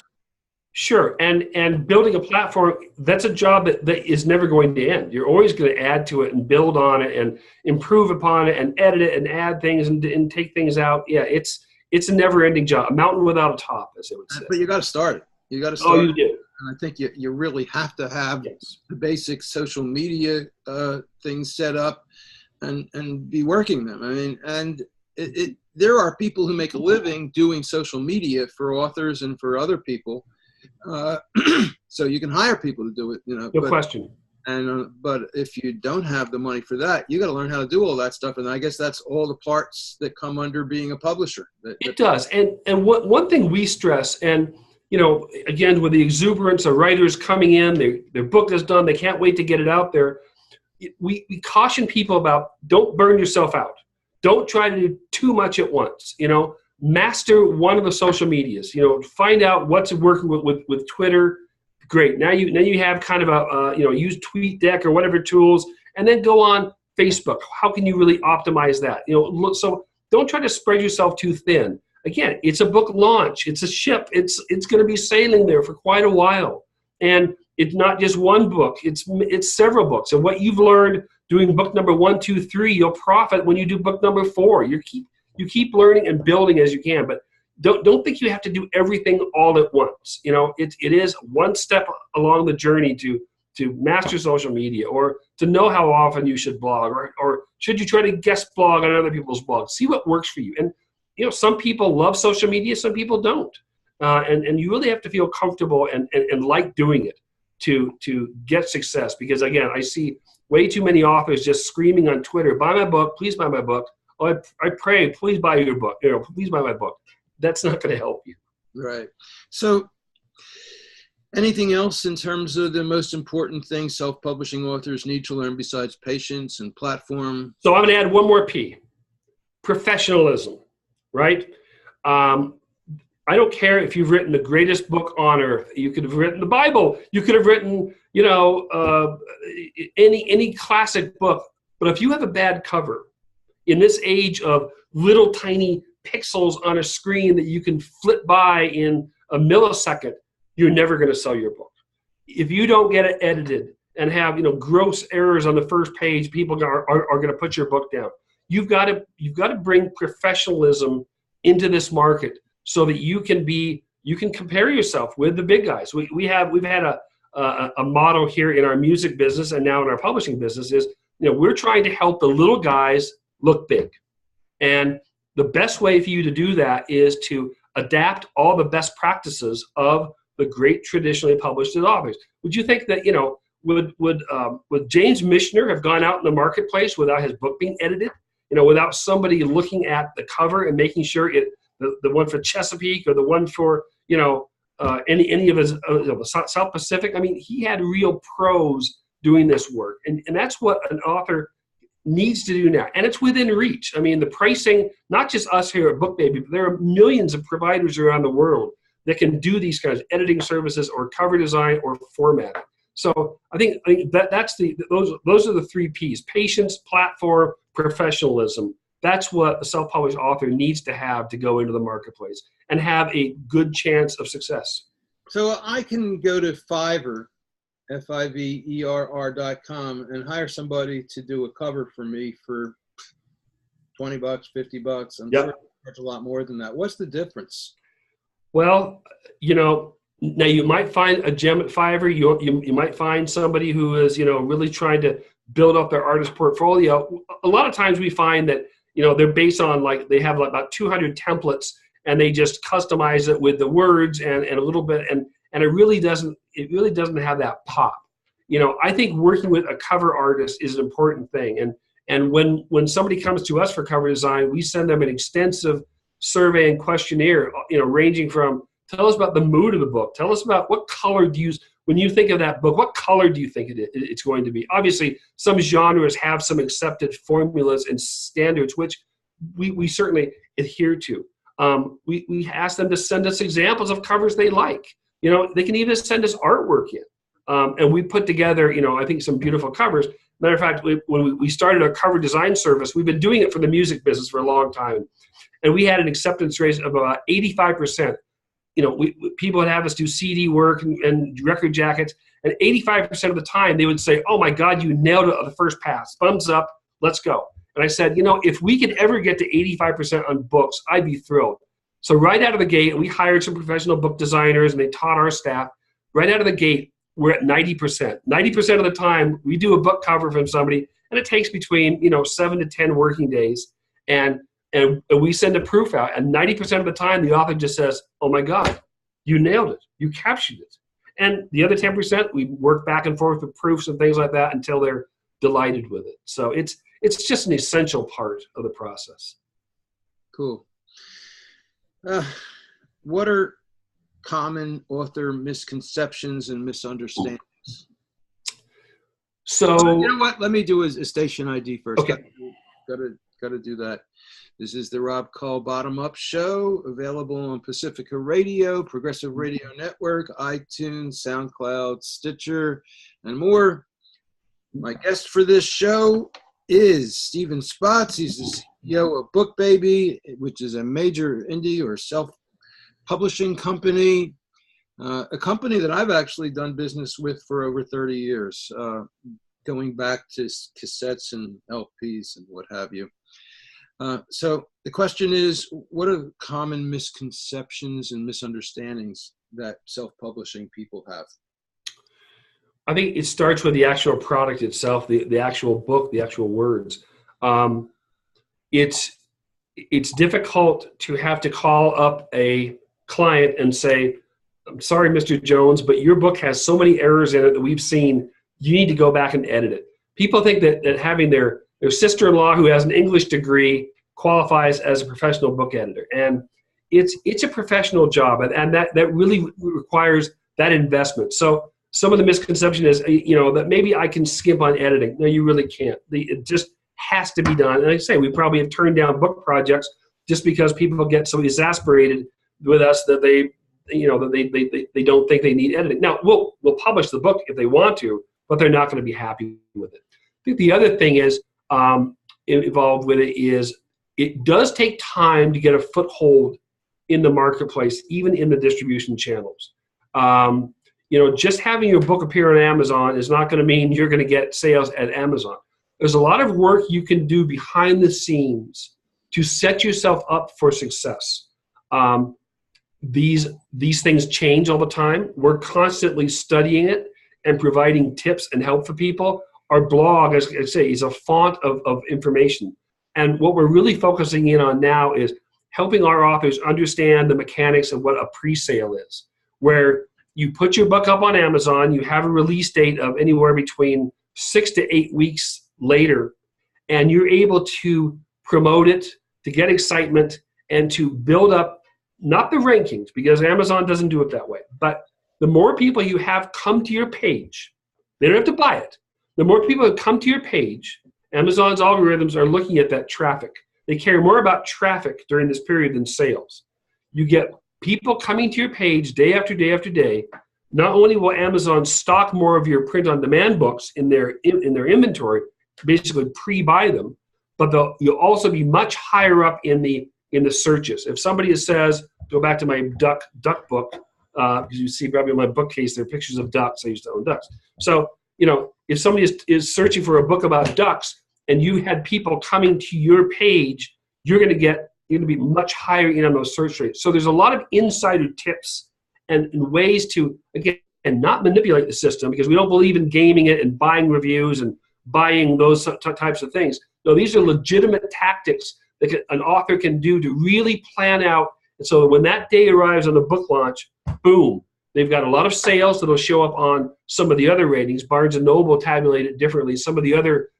S2: Sure, and building a platform, that's a job that is never going to end. You're always going to add to it and build on it and improve upon it and edit it and add things and take things out. Yeah, it's a never-ending job, a mountain without a top, as they would say.
S1: But you got to start it. You got to start.
S2: Oh, you do.
S1: And I think you really have to have the basic social media things set up and be working them. I mean, and there are people who make a living doing social media for authors and for other people. So you can hire people to do it,
S2: No question.
S1: And but if you don't have the money for that, you got to learn how to do all that stuff. And I guess that's all the parts that come under being a publisher.
S2: It does. And one thing we stress, and again, with the exuberance of writers coming in, their book is done, they can't wait to get it out there. We caution people about, don't burn yourself out. Don't try to do too much at once. Master one of the social medias. Find out what's working with Twitter. Great. Now you have kind of a use TweetDeck or whatever tools, and then go on Facebook. How can you really optimize that? So don't try to spread yourself too thin. Again, it's a book launch. It's a ship. It's going to be sailing there for quite a while, and it's not just one book. It's several books. And what you've learned doing book number 1, 2, 3, you'll profit when you do book number 4. You keep learning and building as you can, but don't think you have to do everything all at once. It is one step along the journey to master social media or to know how often you should blog, or should you try to guest blog on other people's blogs? See what works for you. And some people love social media, some people don't, and you really have to feel comfortable and like doing it to get success. Because again, I see way too many authors just screaming on Twitter, "Buy my book, please buy my book. Oh, I pray, please buy your book. Please buy my book." That's not going to help you.
S1: Right. So, anything else in terms of the most important things self-publishing authors need to learn besides patience and platform?
S2: So I'm going to add one more P: professionalism. Right? I don't care if you've written the greatest book on earth. You could have written the Bible. You could have written, any classic book. But if you have a bad cover, in this age of little tiny pixels on a screen that you can flip by in a millisecond, you're never going to sell your book. If you don't get it edited and have gross errors on the first page, people are going to put your book down. You've got to bring professionalism into this market so that you can compare yourself with the big guys. We've had a motto here in our music business and now in our publishing business is, we're trying to help the little guys look big. And the best way for you to do that is to adapt all the best practices of the great traditionally published authors. Would you think that, would James Michener have gone out in the marketplace without his book being edited? Without somebody looking at the cover and making sure the one for Chesapeake or the one for, any of his South Pacific. I mean, he had real pros doing this work. And that's what an author needs to do now. And it's within reach. I mean, the pricing, not just us here at Bookbaby, but there are millions of providers around the world that can do these kinds of editing services or cover design or formatting. So I think those are the 3 Ps: patience, platform, professionalism. That's what a self-published author needs to have to go into the marketplace and have a good chance of success.
S1: So I can go to Fiverr, Fiverr.com, and hire somebody to do a cover for me for $20, $50. I'm sure it's a lot more than that. What's the difference?
S2: Well, now you might find a gem at Fiverr. You might find somebody who is, really trying to build up their artist portfolio. A lot of times we find that, they're based on they have about 200 templates and they just customize it with the words and a little bit. And it really doesn't have that pop. I think working with a cover artist is an important thing. And when somebody comes to us for cover design, we send them an extensive survey and questionnaire, ranging from, tell us about the mood of the book. Tell us about what color do you use. When you think of that book, what color do you think it's going to be? Obviously, some genres have some accepted formulas and standards, which we certainly adhere to. We ask them to send us examples of covers they like. They can even send us artwork in. And we put together, I think some beautiful covers. Matter of fact, when we started a cover design service, we've been doing it for the music business for a long time. And we had an acceptance rate of about 85%. People would have us do CD work and record jackets, and 85% of the time they would say, "Oh my God, you nailed it on the first pass. Thumbs up, let's go." And I said, if we could ever get to 85% on books, I'd be thrilled. So right out of the gate, we hired some professional book designers, and they taught our staff. Right out of the gate, we're at 90%. 90% of the time, we do a book cover from somebody, and it takes between 7 to 10 working days, and we send a proof out, and 90% of the time, the author just says, "Oh my God, you nailed it. You captured it." And the other 10%, we work back and forth with proofs and things like that until they're delighted with it. So it's just an essential part of the process.
S1: Cool. What are common author misconceptions and misunderstandings?
S2: So
S1: you know what? Let me do a station ID first.
S2: Okay.
S1: Got to do that. This is the Rob Call Bottom Up Show, available on Pacifica Radio, Progressive Radio Network, iTunes, SoundCloud, Stitcher, and more. My guest for this show is Stephen Spatz. He's the CEO of Bookbaby, which is a major indie or self-publishing company, a company that I've actually done business with for over 30 years, going back to cassettes and LPs and what have you. So the question is, what are common misconceptions and misunderstandings that self-publishing people have?
S2: I think it starts with the actual product itself, the actual book, the actual words. Um, it's difficult to have to call up a client and say, I'm sorry, Mr. Jones, but your book has so many errors in it that we've seen, you need to go back and edit it. People think that having their sister-in-law who has an English degree qualifies as a professional book editor. And it's a professional job, and that really requires that investment. So some of the misconception is, that maybe I can skimp on editing. No, you really can't. It just has to be done. And like I say, we probably have turned down book projects just because people get so exasperated with us that they don't think they need editing. Now, we'll publish the book if they want to, but they're not going to be happy with it. I think the other thing is involved with it is it does take time to get a foothold in the marketplace, even in the distribution channels. Just having your book appear on Amazon is not going to mean you're going to get sales at Amazon. There's a lot of work you can do behind the scenes to set yourself up for success. These things change all the time. We're constantly studying it and providing tips and help for people. Our blog, as I say, is a font of information. And what we're really focusing in on now is helping our authors understand the mechanics of what a pre-sale is, where you put your book up on Amazon, you have a release date of anywhere between 6 to 8 weeks later, and you're able to promote it, to get excitement, and to build up, not the rankings, because Amazon doesn't do it that way, but the more people you have come to your page, they don't have to buy it. The more people who come to your page, Amazon's algorithms are looking at that traffic. They care more about traffic during this period than sales. You get people coming to your page day after day after day. Not only will Amazon stock more of your print-on-demand books in their inventory, basically pre-buy them, but you'll also be much higher up in the searches. If somebody says, go back to my duck book, because you see probably on my bookcase there are pictures of ducks. I used to own ducks. So if somebody is searching for a book about ducks and you had people coming to your page, you're going to be much higher in on those search rates. So there's a lot of insider tips and ways to, again, not manipulate the system, because we don't believe in gaming it and buying reviews and buying those types of things. No, these are legitimate tactics that an author can do to really plan out. And so when that day arrives on the book launch, boom, they've got a lot of sales that'll show up on some of the other ratings. Barnes & Noble tabulate it differently. Some of the other,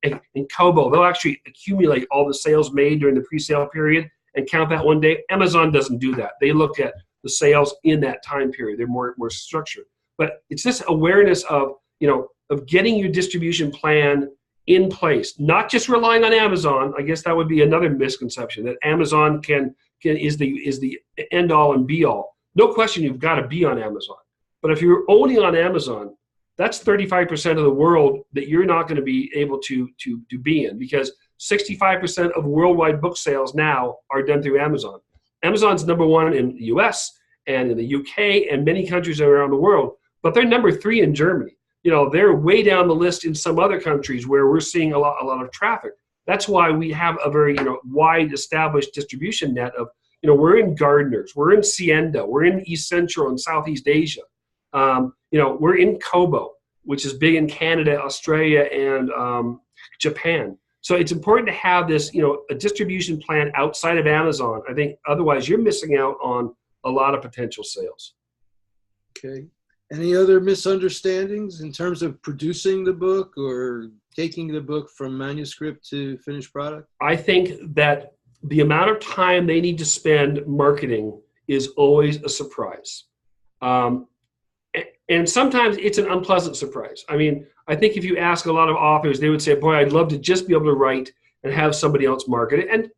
S2: in Kobo, they'll actually accumulate all the sales made during the pre-sale period and count that one day. Amazon doesn't do that. They look at the sales in that time period. They're more structured. But it's this awareness of getting your distribution plan in place, not just relying on Amazon. I guess that would be another misconception, that Amazon is the end all and be all. No question, you've got to be on Amazon. But if you're only on Amazon, that's 35% of the world that you're not going to be able to be in, because 65% of worldwide book sales now are done through Amazon. Amazon's number one in the US and in the UK and many countries around the world, but they're number 3 in Germany. They're way down the list in some other countries where we're seeing a lot of traffic. That's why we have a very wide established distribution net of, we're in Gardner's, we're in Sienda, we're in East Central and Southeast Asia. We're in Kobo, which is big in Canada, Australia, and Japan. So it's important to have this, a distribution plan outside of Amazon. I think otherwise you're missing out on a lot of potential sales.
S1: Okay. Any other misunderstandings in terms of producing the book or taking the book from manuscript to finished product?
S2: I think that the amount of time they need to spend marketing is always a surprise. And sometimes it's an unpleasant surprise. I mean, I think if you ask a lot of authors, they would say, boy, I'd love to just be able to write and have somebody else market it. And,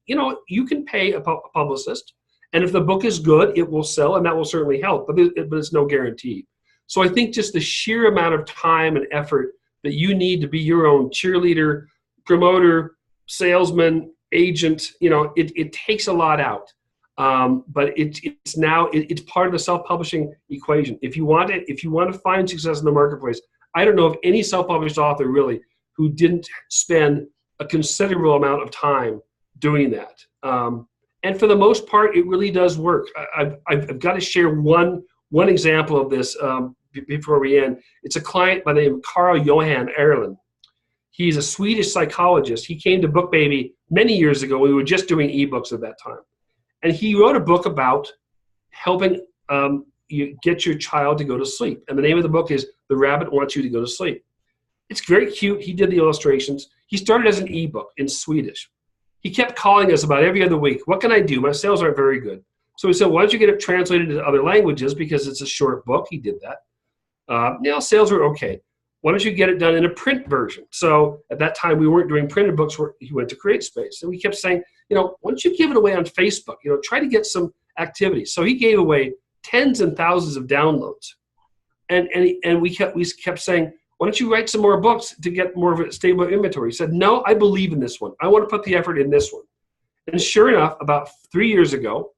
S2: you can pay a publicist. And if the book is good, it will sell, and that will certainly help. But it's no guarantee. So I think just the sheer amount of time and effort that you need to be your own cheerleader, promoter, salesman, agent, it takes a lot out. But it's part of the self-publishing equation. If you want to find success in the marketplace, I don't know of any self-published author really who didn't spend a considerable amount of time doing that. And for the most part, it really does work. I've got to share one example of this. before we end. It's a client by the name of Carl Johan Erland. He's a Swedish psychologist. He came to Bookbaby many years ago. We were just doing ebooks at that time. And he wrote a book about helping you get your child to go to sleep. And the name of the book is The Rabbit Wants You to Go to Sleep. It's very cute. He did the illustrations. He started as an ebook in Swedish. He kept calling us about every other week. What can I do? My sales aren't very good. So we said, why don't you get it translated into other languages, because it's a short book. He did that. Sales were okay. Why don't you get it done in a print version? So at that time, we weren't doing printed books. He went to CreateSpace. And we kept saying, why don't you give it away on Facebook? Try to get some activity. So he gave away tens and thousands of downloads. And we kept saying, why don't you write some more books to get more of a stable inventory? He said, no, I believe in this one. I want to put the effort in this one. And sure enough, about 3 years ago,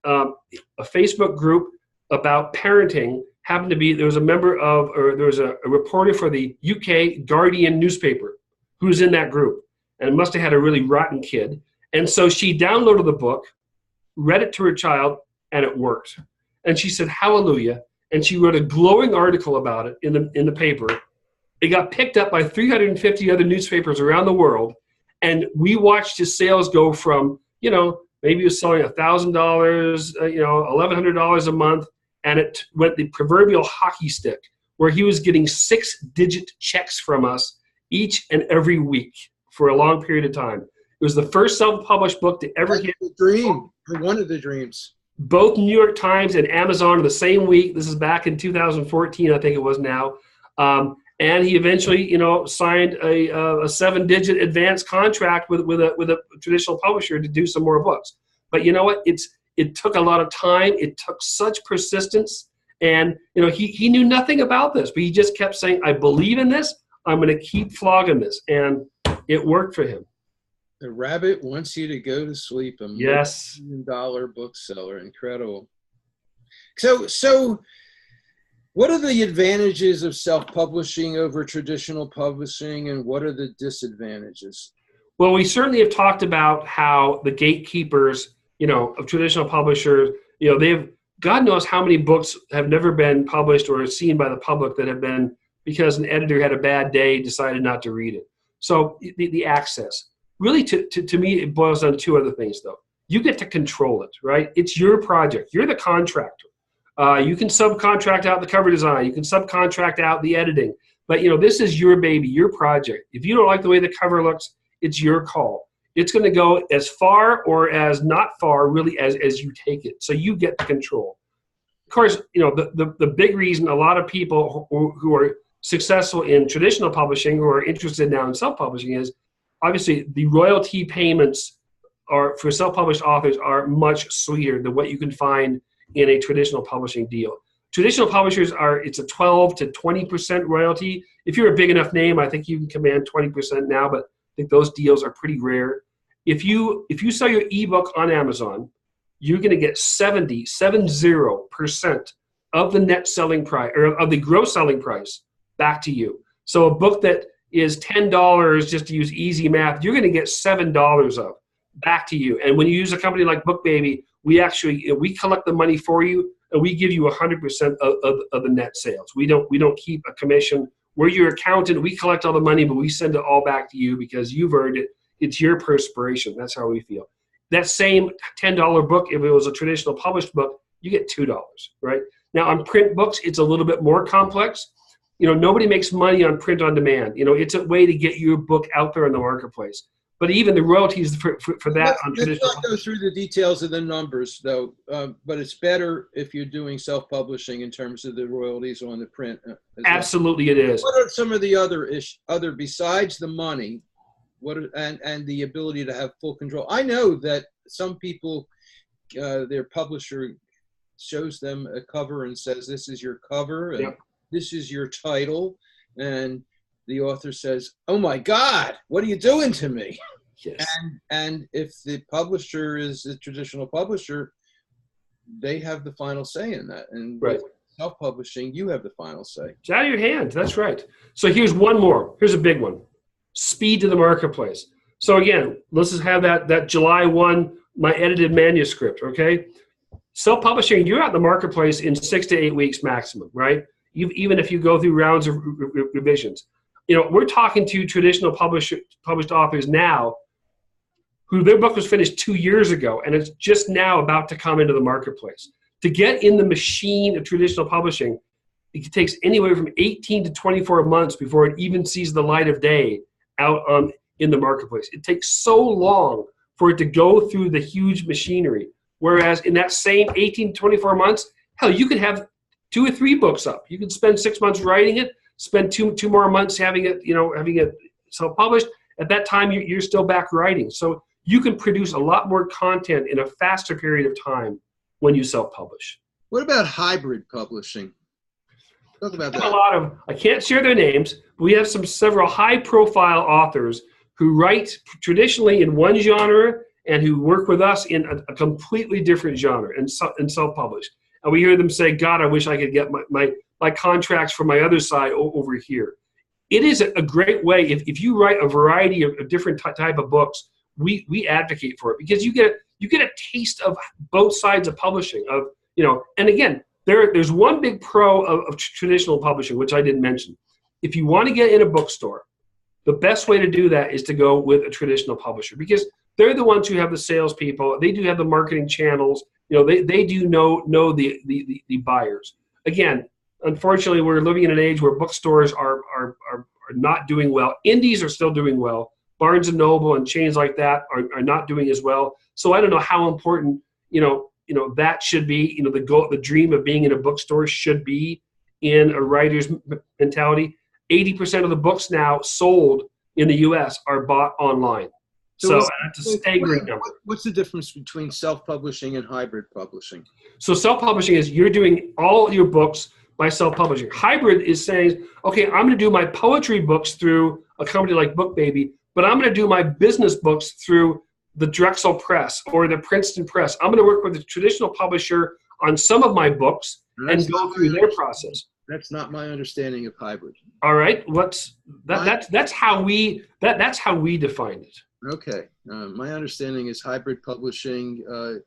S2: a Facebook group about parenting happened to be, there was a reporter for the UK Guardian newspaper who was in that group, and must have had a really rotten kid. And so she downloaded the book, read it to her child, and it worked. And she said, hallelujah. And she wrote a glowing article about it in the paper. It got picked up by 350 other newspapers around the world. And we watched his sales go from, maybe he was selling $1,000, $1,100 a month. And it went the proverbial hockey stick, where he was getting 6-digit checks from us each and every week for a long period of time. It was the first self-published book to ever hit.
S1: Dream, or one of the dreams.
S2: Both New York Times and Amazon in the same week. This is back in 2014, I think it was now. And he eventually, signed a 7-digit advance contract with a traditional publisher to do some more books. But you know what? It took a lot of time. It took such persistence. And, he knew nothing about this, but he just kept saying, I believe in this. I'm going to keep flogging this. And it worked for him.
S1: The Rabbit Wants You to Go to Sleep. A
S2: yes.
S1: $1 bookseller. Incredible. So what are the advantages of self-publishing over traditional publishing, and what are the disadvantages?
S2: Well, we certainly have talked about how the gatekeepers, of traditional publishers, they've, God knows how many books have never been published or seen by the public that have been because an editor had a bad day, decided not to read it. So the access. Really, to me, it boils down to two other things, though. You get to control it, right? It's your project. You're the contractor. You can subcontract out the cover design. You can subcontract out the editing. But, this is your baby, your project. If you don't like the way the cover looks, it's your call. It's going to go as far or as not far, really, as you take it. So you get the control. Of course, the big reason a lot of people who are successful in traditional publishing, who are interested now in self-publishing, is obviously the royalty payments for self-published authors are much sweeter than what you can find in a traditional publishing deal. Traditional publishers it's a 12 to 20% royalty. If you're a big enough name, I think you can command 20% now, but I think those deals are pretty rare. If you sell your ebook on Amazon, you're going to get 70% of the net selling price, or of the gross selling price, back to you. So a book that is $10, just to use easy math, you're going to get $7 of back to you. And when you use a company like Bookbaby, we collect the money for you, and we give you 100% of the net sales. We don't keep a commission. We're your accountant. We collect all the money, but we send it all back to you because you've earned it. It's your perspiration. That's how we feel. That same $10 book, if it was a traditional published book, you get $2, right? Now on print books, it's a little bit more complex. Nobody makes money on print on demand. It's a way to get your book out there in the marketplace. But even the royalties for that on traditional.
S1: Let's not go through the details of the numbers, though. But it's better if you're doing self-publishing in terms of the royalties on the print.
S2: Absolutely, it is.
S1: What are some of the other besides the money? And the ability to have full control? I know that some people, their publisher shows them a cover and says, "This is your cover, and
S2: yep.
S1: This is your title," and the author says, "Oh my God, what are you doing to me?"
S2: Yes.
S1: And if the publisher is a traditional publisher, they have the final say in that. And
S2: right.
S1: Self-publishing, you have the final say.
S2: It's out of your hands. That's right. So here's one more. Here's a big one. Speed to the marketplace. So again, let's just have that July 1, my edited manuscript, okay? Self-publishing, you're out in the marketplace in 6 to 8 weeks maximum, right? even if you go through rounds of revisions. We're talking to traditional published authors now who their book was finished 2 years ago, and it's just now about to come into the marketplace. To get in the machine of traditional publishing, it takes anywhere from 18 to 24 months before it even sees the light of day out in the marketplace. It takes so long for it to go through the huge machinery. Whereas in that same 18 to 24 months, hell, you could have 2 or 3 books up. You could spend 6 months writing it, spend two more months having it self-published. At that time, you're still back writing. So you can produce a lot more content in a faster period of time when you self-publish.
S1: What about hybrid publishing? Talk about that.
S2: A lot of, I can't share their names, but we have several high-profile authors who write traditionally in one genre and who work with us in a completely different genre and self-publish. And we hear them say, God, I wish I could get my contracts from my other side over here. It is a great way. If you write a variety of different type of books, we advocate for it, because you get a taste of both sides of publishing. And again, there's one big pro of traditional publishing, which I didn't mention. If you want to get in a bookstore, the best way to do that is to go with a traditional publisher, because they're the ones who have the salespeople. They do have the marketing channels. They do know the buyers. Again, unfortunately, we're living in an age where bookstores are not doing well. Indies are still doing well. Barnes and Noble and chains like that are not doing as well. So I don't know how important that should be. The dream of being in a bookstore should be in a writer's mentality. 80% of the books now sold in the U.S. are bought online. So that's a staggering number.
S1: What's the difference between self-publishing and hybrid publishing?
S2: So self-publishing is you're doing all your books by self-publishing. Hybrid is saying, okay, I'm going to do my poetry books through a company like Bookbaby, but I'm going to do my business books through the Drexel Press or the Princeton Press. I'm going to work with a traditional publisher on some of my books and go through their process.
S1: That's not my understanding of hybrid.
S2: All right, that's how we define it.
S1: Okay, my understanding is hybrid publishing.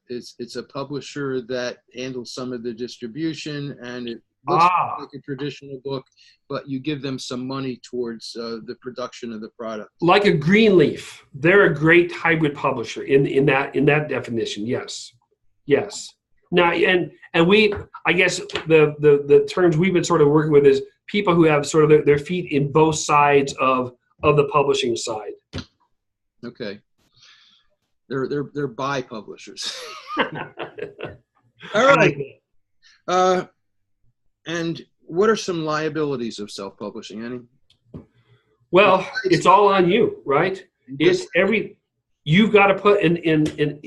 S1: It's a publisher that handles some of the distribution, and it looks like a traditional book, but you give them some money towards the production of the product. Like
S2: a Greenleaf, they're a great hybrid publisher in that definition. Yes. Now, and we, I guess the terms we've been sort of working with is people who have sort of their feet in both sides of the publishing side.
S1: Okay, they're buy publishers. All right. And what are some liabilities of self-publishing, Annie?
S2: Well, it's all on you, right? You've got to put in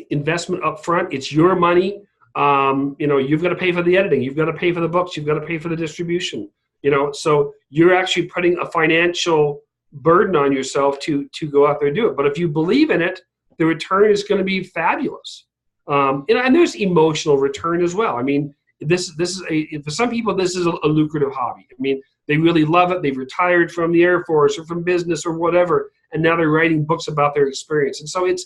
S2: investment up front. It's your money. You've got to pay for the editing. You've got to pay for the books. You've got to pay for the distribution. So you're actually putting a financial burden on yourself to go out there and do it. But if you believe in it, the return is going to be fabulous. And there's emotional return as well. I mean, this is for some people, this is a lucrative hobby. I mean, they really love it. They've retired from the Air Force or from business or whatever, and now they're writing books about their experience. And so it's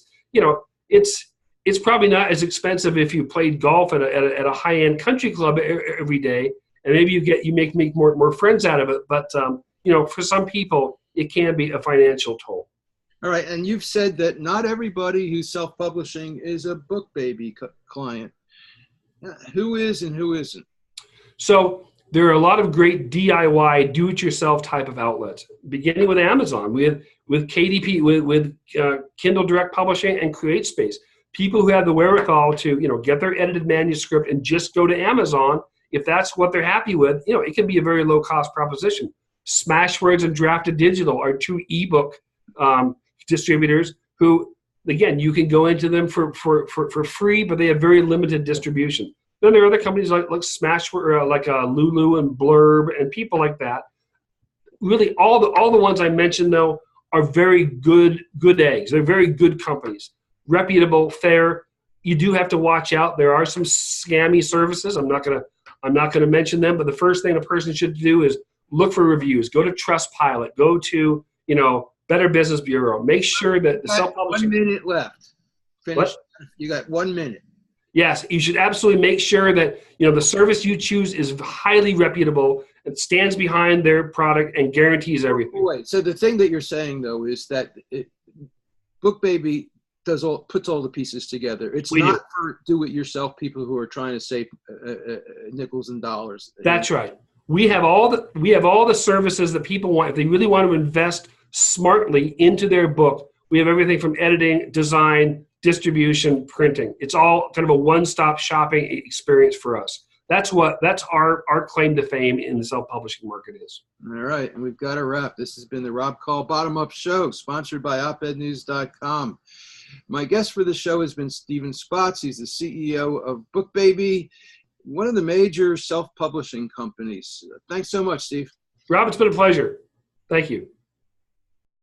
S2: probably not as expensive if you played golf at a high-end country club every day, and maybe you make more friends out of it. But for some people, it can be a financial toll.
S1: All right, and you've said that not everybody who's self-publishing is a Bookbaby client. Who is and who isn't?
S2: So there are a lot of great DIY, do-it-yourself type of outlets, beginning with Amazon, with KDP, with Kindle Direct Publishing and CreateSpace. People who have the wherewithal to get their edited manuscript and just go to Amazon. If that's what they're happy with, it can be a very low-cost proposition. Smashwords and Drafted Digital are 2 ebook distributors who, again, you can go into them for free, but they have very limited distribution. Then there are other companies like Smashword, like Lulu and Blurb and people like that. Really, all the ones I mentioned though are very good eggs. They're very good companies, reputable, fair. You do have to watch out. There are some scammy services. I'm not gonna mention them, but the first thing a person should do is look for reviews. Go to Trustpilot. Go to Better Business Bureau. Make sure that the self-publishing.
S1: 1 minute left. Finish. What? You got 1 minute.
S2: Yes, you should absolutely make sure that the service you choose is highly reputable and stands behind their product and guarantees everything.
S1: Wait, so the thing that you're saying though is that Bookbaby puts all the pieces together. It's not for do-it-yourself people who are trying to save nickels and dollars.
S2: That's right. We have all the services that people want. If they really want to invest smartly into their book, we have everything from editing, design, distribution, printing. It's all kind of a one-stop shopping experience for us. That's our claim to fame in the self-publishing market is.
S1: All right, and we've got a wrap. This has been the Rob Call Bottom Up Show, sponsored by opednews.com. My guest for the show has been Stephen Spatz. He's the CEO of Bookbaby, one of the major self-publishing companies. Thanks so much, Steve.
S2: Rob, it's been a pleasure. Thank you.